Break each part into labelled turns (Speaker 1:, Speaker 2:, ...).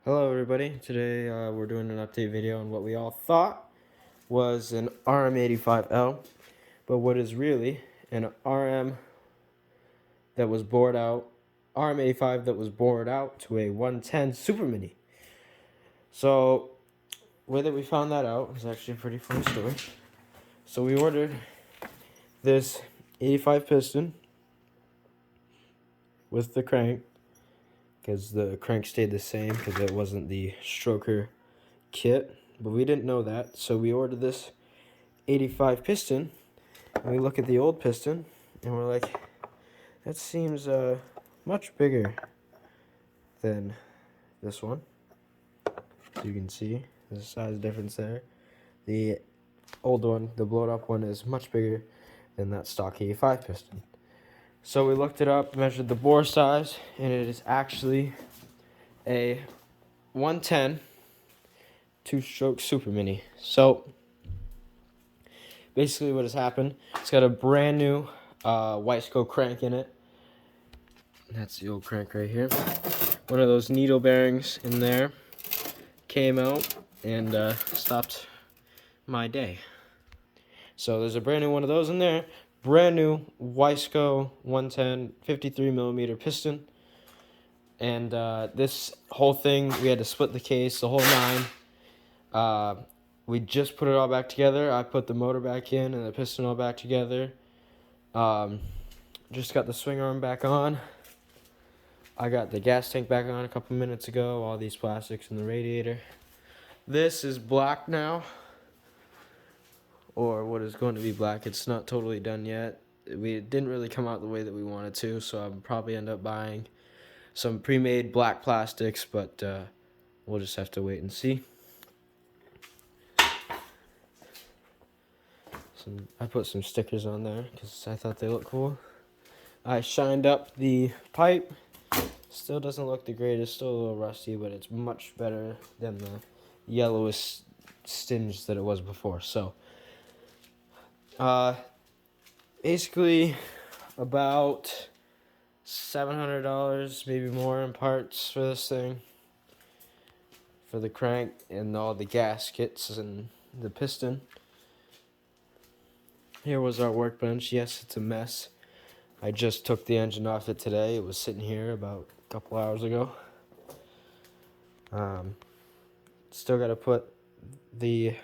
Speaker 1: Hello everybody, today we're doing an update video on what we all thought was an RM85L, but what is really an RM that was bored out, RM85 that was bored out to a 110 Super Mini. So, the way that we found that out was actually a pretty funny story. So we ordered this 85 piston with the crank, because the crank stayed the same because it wasn't the stroker kit, but we didn't know that, so we ordered this 85 piston and we look at the old piston and we're like, that seems much bigger than this one. So you can see there's a size difference there. The old one, the blown up one, is much bigger than that stock 85 piston. So we looked it up, measured the bore size, and it is actually a 110 two-stroke Super Mini. So basically what has happened, it's got a brand new Wiseco crank in it. That's the old crank right here. One of those needle bearings in there came out and stopped my day. So there's a brand new one of those in there. Brand new Wiseco 110 53mm piston. And this whole thing, we had to split the case, the whole nine. We just put it all back together. I put the motor back in and the piston all back together. Just got the swing arm back on. I got the gas tank back on a couple minutes ago. All these plastics in the radiator. This is black now, or what is going to be black. It's not totally done yet. It didn't really come out the way that we wanted to, so I'll probably end up buying some pre-made black plastics, but we'll just have to wait and see. I put some stickers on there because I thought they looked cool. I shined up the pipe. Still doesn't look the greatest, still a little rusty, but it's much better than the yellowish stinge that it was before. So, basically about $700, maybe more, in parts for this thing, for the crank and all the gaskets and the piston. Here was our workbench. Yes, it's a mess. I just took the engine off it today. It was sitting here about a couple hours ago. Still got to put the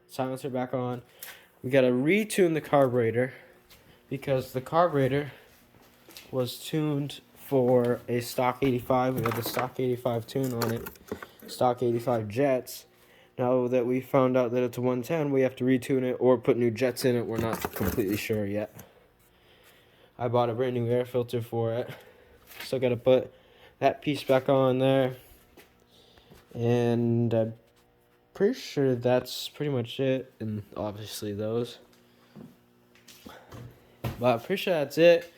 Speaker 1: silencer back on. We got to retune the carburetor because the carburetor was tuned for a stock 85. We had the stock 85 tune on it, stock 85 jets. Now that we found out that it's a 110, we have to retune it or put new jets in it. We're not completely sure yet. I bought a brand new air filter for it. Still got to put that piece back on there. And I'm pretty sure that's pretty much it. And obviously those. But I'm pretty sure that's it.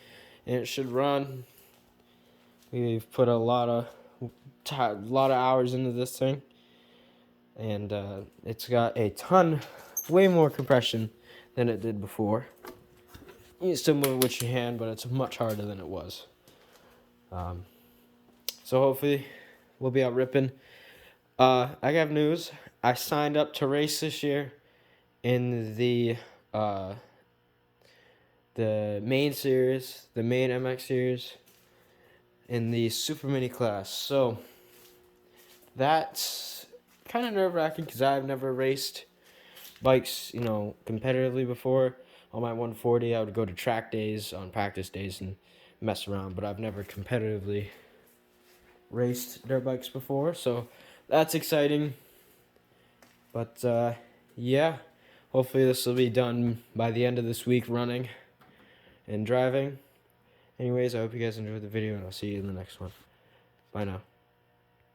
Speaker 1: And it should run. We've put a lot of hours into this thing. And it's got a ton, way more compression than it did before. You can still move it with your hand, but it's much harder than it was. So hopefully we'll be out ripping. I have news. I signed up to race this year in the main series, the main MX series, in the Super Mini class. So that's kind of nerve-wracking because I've never raced bikes, competitively before. On my 140, I would go to track days on practice days and mess around, but I've never competitively raced dirt bikes before, so that's exciting. But yeah, hopefully this will be done by the end of this week, running and driving. Anyways, I hope you guys enjoyed the video, and I'll see you in the next one. Bye now.